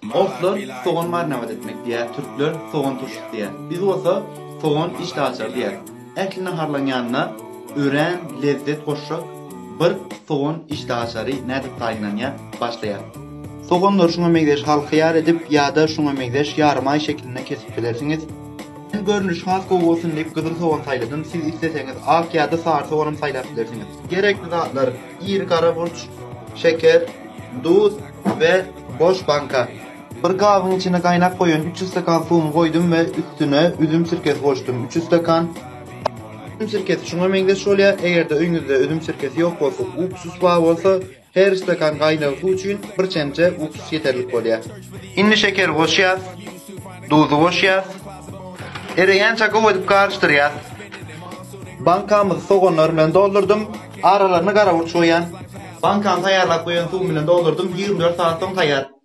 Ortlar soğan marinavat etmek diye, Türkler soğan turşusu diye. Biz olsa soğan işte açar diye. Ekline harlanyanına ören, lezzet koşak bir soğan işte açarı nädip taýynanya başlaýar. Soğanlar şuna megdeş halkyar edip ya da şuna megdeş yarmay şeklinde kesip bilersiňiz. Görünüş has gowy diýip gyzyl soğan saýladym. Siz isteseňiz ak ya da sary soğan saýlap bilersiňiz. Gerekli zatlar: iri kara burç, şeker, duz ve boş banka. Bir gabyň içine gaýnak goýun, 300 stakan suwumy goýdum we üstüne üzüm sirkesi goşdum. 300 stakan üzüm sirkesi şuna meňdeş bolýar. Egerde öňünizde üzüm sirkesi ýok bolsa, uksus bar bolsa, her stakan gaýnaly suw üçin bir çemçe uksus ýeterlik bolýar. Indi şeker goşýar, duzy goşýar. Ereýän çaka goýup garşdyrýar. Bankamyzy soğanlar bilen doldurdum. Aralaryny gara urç goýan. Bankany taýýarlap goýan suw bilen doldurdum. 24 saat soň taýýar.